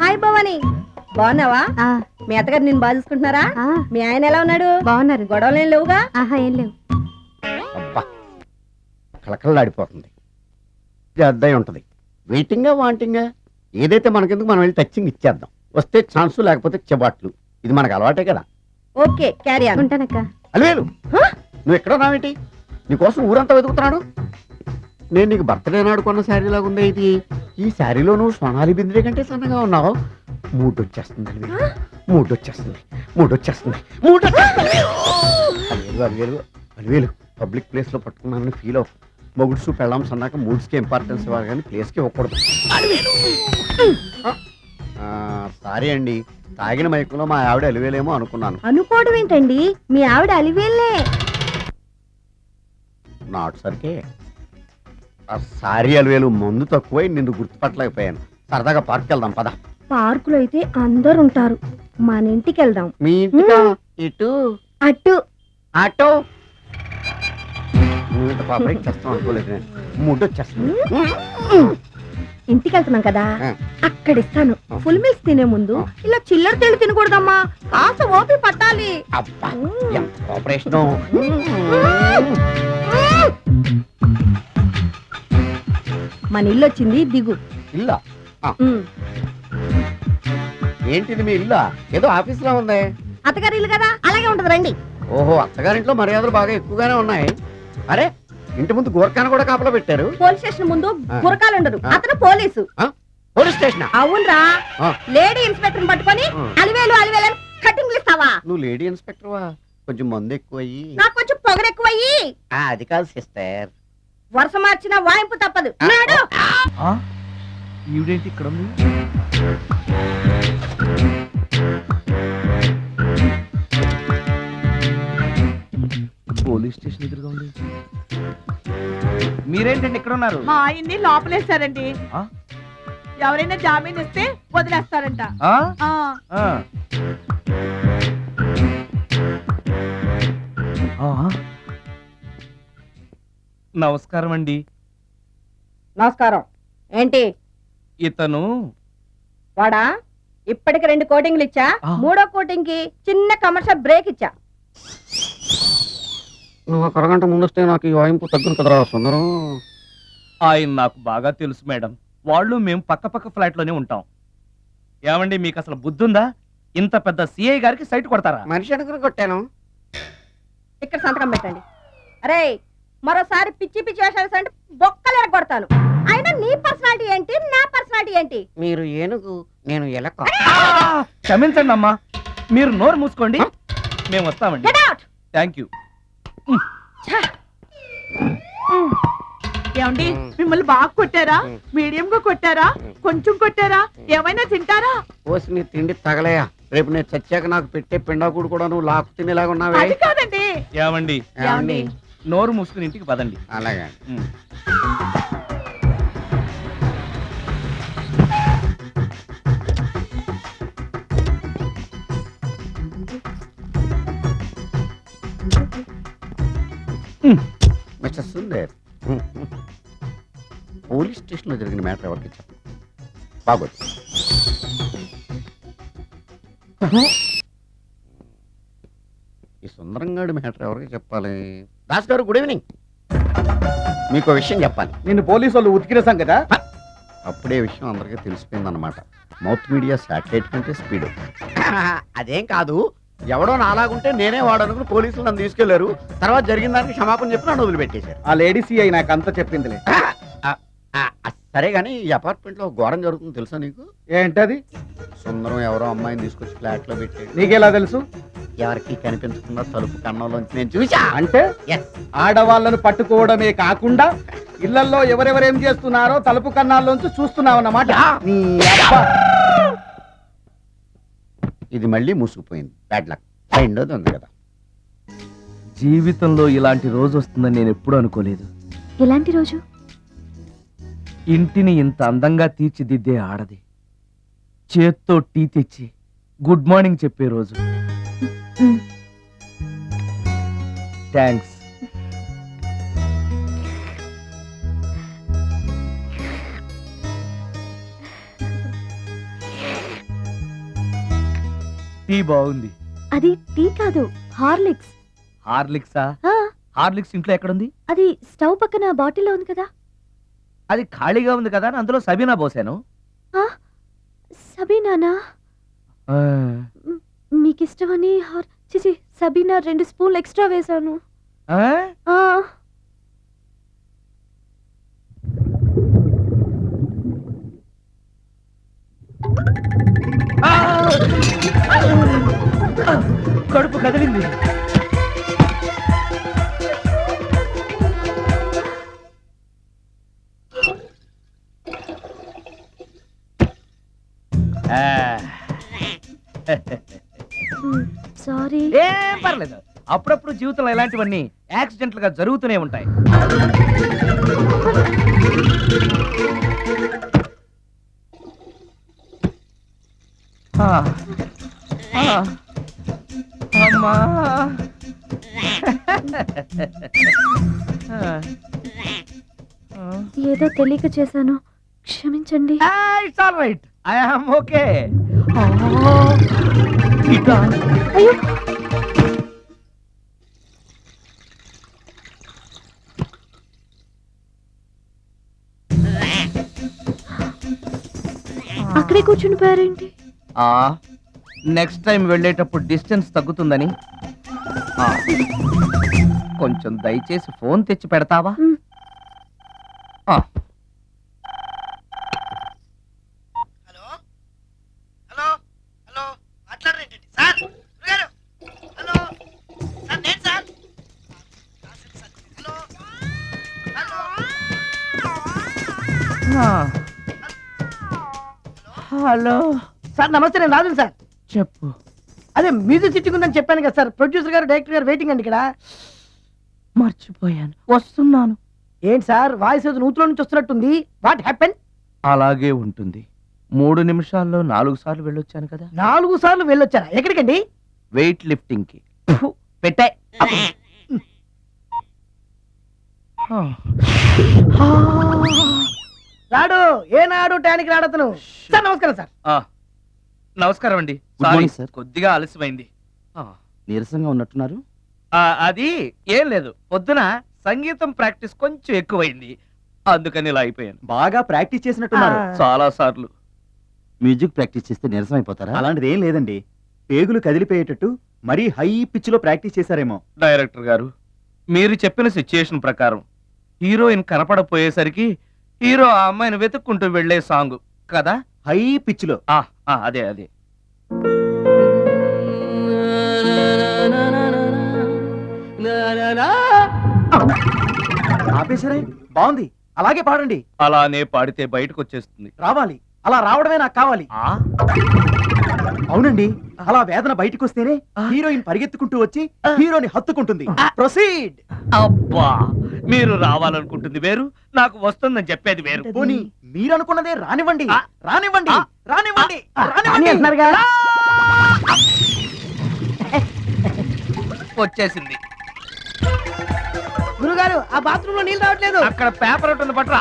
Hi Bhavani, బాగున్నావా? మీ అత్తగారు నేను బాగా చూసుకుంటున్నారా? మీ ఆయన ఎలా ఉన్నాడు? బాగున్నారు. గొడవలు ఏం లేవుగా? ఏం లేవు. అబ్బా కళకళలాడిపోతుంది. అద్దయి ఉంటది. వెయిటింగా వాంటింగా ఏదైతే మనకెందుకు మనం వెళ్ళి టచ్చింగ్ ఇచ్చేద్దాం. వస్తే ఛాన్సు, లేకపోతే చెబాట్లు. ఇది మనకు అలవాటే కదా. Okay, carry on. ఉంటానక్క. అలివేలు, నువ్వు ఎక్కడ ఉన్నావేంటి? నీకోసం ఊరంతా వెతుకుతున్నాడు. నేను నీకు బర్త్డే నాడు కొన్న శారీ లాగా ఉంది ఇది. ఈ శారీలో నువ్వు సోనాలి బింద్రే కంటే సన్నగా ఉన్నావు. మూడు వచ్చేస్తుంది అలివేలు, మూడు వచ్చేస్తుంది, మూడు వచ్చేస్తుంది, మూడు అలివేలు అలివేలు అలివేలు. పబ్లిక్ ప్లేస్ లో పట్టుకున్నానని ఫీల్ అవ్వ. మొగుడ్సు పెళ్ళాంస్ అన్నాక మూడ్స్కి ఇంపార్టెన్స్ ఇవ్వాలి కానీ ప్లేస్కి ఇవ్వకూడదు. సారీ అండి, తాగిన మైకులో మా ఆవిడ అలివేలేమో అనుకున్నాను. అనుకోవడం ఏంటండి, మీ ఆవిడ అలివేలే. నాట్ సరికే. సారీ అలివేలు, మందు తక్కువై నిన్ను గుర్తుపట్టలేకపోయాను. సరదాగా పార్క్ వెళ్దాం పద. పార్కులో అయితే అందరు ఉంటారు, మన ఇంటికి వెళ్దాం. మీ ఇంటికా? ఇటు అటు ఆటో. నువ్వు ఇంత పాపకి చేస్తాం అనుకోలేదు. మూడు వచ్చేస్తుంది. ఇంటికి వెళ్తున్నాం కదా, ఆ. అక్కడ ఇస్తాను. ఫుల్ మీల్స్ తినే ముందు ఇలా చిల్లర తెళ్ళు తినకూడదమ్మా, కాస్త ఓపి పట్టాలి. అబ్బా ఎంత కోఆపరేషన్. మన ఇల్లు వచ్చింది, దిగు. ఇల్లా? ఏంటిది మీ ఇల్లా? ఏదో ఆఫీస్ లో ఉంది. అత్తగారి ఇల్లు కదా, అలాగే ఉంటది, రండి. ఓహో, అత్తగారింట్లో మర్యాదలు బాగా ఎక్కువగానే ఉన్నాయి. అరే, ఇంటి ముందు గోర్ఖాన కూడా కాపలా పెట్టారు. పోలీస్ స్టేషన్ ముందు ఆ. గురకాలు ఉండరు, ఆ. అతను పోలీసు. Police station? అవునరా, ఆ. లేడీ ఇన్స్పెక్టర్ పట్టుకొని ఆ. అలివేలు అలివేలు కటింగ్ ఇస్తావా? నువ్వు లేడీ ఇన్స్పెక్టర్ వా? కొంచెం మందు ఎక్కువయ్యి. నాకు కొంచెం పొగరు ఎక్కువయ్యి. అది కాదు సిస్టర్. వరుస మార్చిన వాయింపు తప్పదు. నాడు ఈవిడేంటి ఇక్కడ ఉంది? పోలీస్ స్టేషన్ ఎదురుగా ఉంది. మీరేంటండి ఇక్కడ ఉన్నారు? మా ఆయన్ని లోపలేస్తారండి. ఆ? ఎవరైనా జామీన్ ఇస్తే వదిలేస్తారంట. ఆ? ఆ. ఆ. ఆ. నమస్కారం అండి. నమస్కారం. ఏంటి ఇతను వాడా? ఇప్పటికి 2 కోటింగ్లు ఇచ్చా, ఆ. 3వ కోటింగ్ కి చిన్న కమర్షియల్ బ్రేక్ ఇచ్చా. నువ్వు ఒక అరగంట ముందు వస్తే నాకు ఈ వాయింపు తగ్గును కదరా సుందరం. ఆయన నాకు బాగా తెలుసు మేడం. వాళ్ళు మేము పక్క పక్క ఫ్లాట్ లోనే ఉంటాం. ఏమండి, మీకు అసలు బుద్ధుందా? ఇంత పెద్ద సిఐ గారికి సైట్ కొడతారా? మనిషి అడుగురు కొట్టాను. ఇక్కడ సంతకం పెట్టండి. అరే, మరోసారి పిచ్చి పిచ్చి వేషాలు అంటే బొక్కలు ఎరగొడతాను. అయినా నీ పర్సనాలిటీ ఏంటి, నా పర్సనాలిటీ ఏంటి? మీరు ఏనుగు, నేను ఎలక. క్షమించండి అమ్మా, మీరు నోరు మూసుకోండి, మేము వస్తామండి. Get out! Thank you. ఏమండి, మిమ్మల్ని బాగా కొట్టారా? మీడియం గా కొట్టారా? కొంచెం కొట్టారా? ఏమైనా తింటారా? పోసి నీ తిండి తగలయా. రేపు నేను చచ్చాక నాకు పెట్టే పిండాకుడు కూడా నువ్వు లాక్కు తినేలాగా ఉన్నావే. అది కాదండి. ఏమండి, ఏమండి? నోరు మూసుకుని ఇంటికి పదండి. అలాగే. మిస్టర్ సుందర్, పోలీస్ స్టేషన్ లో జరిగిన మ్యాటర్ ఎవరికి చెప్పు. బాగోదు. ఈ సుందరంగాడి మ్యాటర్ ఎవరికి చెప్పాలి? దాస్ గారు, గుడ్ ఈవినింగ్. మీకు విషయం చెప్పాలి. నిన్ను పోలీసు వాళ్ళు ఉతికిన కదా? అప్పుడే విషయం అందరికీ తెలిసిపోయింది అనమాట. మౌత్ మీడియా శాటిలైట్ కంటే స్పీడ్. అదేం కాదు, ఎవడో నాలాగుంటే నేనే వాడనుకుని పోలీసులు నన్ను తీసుకెళ్లారు. తర్వాత జరిగిన దానికి క్షమాపణ చెప్పి నన్ను వదిలిపెట్టేశారు. ఆ లేడీ సిఐ నాకు అంతా చెప్పిందిలే. సరే గానీ ఈ అపార్ట్మెంట్ లో ఘోరం జరుగుతుంది తెలుసా నీకు? ఏంటది? సుందరం ఎవరో అమ్మాయిని తీసుకొచ్చి ఫ్లాట్ లో పెట్టాడు. నీకెలా తెలుసు? ఎవరికి కనిపించకుండా తలుపు కన్నంలోంచి నేను చూసా. అంటే ఆడవాళ్ళను పట్టుకోవడమే కాకుండా ఇళ్లలో ఎవరెవరేం చేస్తున్నారో తలుపు కన్నాల్లోంచి చూస్తున్నావు అన్నమాట. నీ అబ్బా. ఇది మళ్ళీ మూసుకుపోయింది. Bad luck. రెండోది ఉంది కదా. జీవితంలో ఇలాంటి రోజు వస్తుందని నేను ఎప్పుడూ అనుకోలేదు. ఎలాంటి రోజు? ఇంటిని ఇంత అందంగా తీర్చిదిద్దే ఆడది చేత్తో టీ తెచ్చి గుడ్ మార్నింగ్ చెప్పే రోజు. థ్యాంక్స్. టీ బాగుంది. అది టీ కాదు, హార్లిక్స్. హార్లిక్సా? ఆ, హార్లిక్స్ ఇంట్లో ఎక్కడుంది? అది స్టవ్ పక్కన బాటిల్లో ఉంది కదా. అది ఖాళీగా ఉంది కదా అని అందులో సబీనా పోసాను. ఆ, సబీనానా? మీకు ఇష్టమని చిచి సబీనా 2 స్పూన్లు ఎక్స్ట్రా వేశాను. ఆ? ఆ, ఆ! కడుపు కదిలింది. సారీ. ఏం పర్లేదు. అప్పుడప్పుడు జీవితంలో ఇలాంటివన్నీ యాక్సిడెంట్లు గా జరుగుతూనే ఉంటాయి. ఆ, ఆ, అమ్మా. ఏదో తెలియక చేశాను, క్షమించండి. It's all right. I am okay. అయ్యో, అక్కడే కూర్చుని పోయారేంటి? నెక్స్ట్ టైం వెళ్ళేటప్పుడు డిస్టెన్స్ తగ్గుతుందని. ఆ, కొంచెం దయచేసి ఫోన్ తెచ్చి పెడతావా? మ్. ఆ. హలో హలో హలో మాట్లాడరేంటండి సార్? గురుగారు హలో సార్, నేను sir. Hello hello hello, sir నమస్తే, నేను రాజు సార్. చెప్పు. అదే మ్యూజిక్ సిట్టింగ్ ఉందని చెప్పాను కదా సార్. ప్రొడ్యూసర్ గారు, డైరెక్టర్ గారు వెయిటింగ్ అండి ఇక్కడ. మర్చిపోయాను, వస్తున్నాను. ఏంటి సార్ వాయిస్ ఏదో నూతులో నుంచి వస్తున్నట్టుంది? What happen? అలాగే ఉంటుంది. 3 నిమిషాల్లో 4 సార్లు వెళ్ళొచ్చాను కదా. 4 సార్లు వెళ్ళొచ్చారా? ఎక్కడికండి? వెయిట్ లిఫ్టింగ్ కి. పెట్టే. రాడు ఏనాడు టానికి రాడతను. సార్ నమస్కారం సార్. నమస్కారం అండి. Good Sorry, morning, sir. కొద్దిగా ఆలస్యమైంది. నీరసంగా ఉన్నట్టున్నారు. అది ఏం లేదు, పొద్దున సంగీతం ప్రాక్టీస్ కొంచెం ఎక్కువైంది, అందుకని ఇలా అయిపోయాను. బాగా ప్రాక్టీస్ చేసినట్టున్నారు. చాలా సార్లు. మ్యూజిక్ ప్రాక్టీస్ చేస్తే నీరసం అయిపోతారా? అలాంటిది ఏం లేదండి. పేగులు కదిలిపోయేటట్టు మరీ హై పిచ్ లో ప్రాక్టీస్ చేశారేమో. డైరెక్టర్ గారు, మీరు చెప్పిన సిచ్యుయేషన్ ప్రకారం హీరోయిన్ కనపడపోయేసరికి హీరో ఆ అమ్మాయిని వెతుక్కుంటూ వెళ్లే సాంగ్ కదా. హై పిచ్ లో. అదే అదే. ఆపేసరే, బాగుంది. అలాగే పాడండి. అలానే పాడితే బయటకు వచ్చేస్తుంది. రావాలి, అలా రావడమే నాకు కావాలి. అవునండి, అలా వేదన బయటకు వస్తేనే హీరోయిన్ పరిగెత్తుకుంటూ వచ్చి హీరోని హత్తుకుంటుంది. ప్రొసీడ్. అబ్బా, మీరు రావాలనుకుంటుంది వేరు, నాకు వస్తుందని చెప్పేది వేరు. పోనీ మీరనుకున్నదే రానివ్వండి. ఆ. రానివ్వండి, రానివ్వండి, అని రానివ్వండి. అంటున్నారుగా. వచ్చేసింది. గురుగారు ఆ బాత్రూమ్ లో నీళ్ళు రావట్లేదు. అక్కడ పేపర్ ఉంటుంది పట్రా.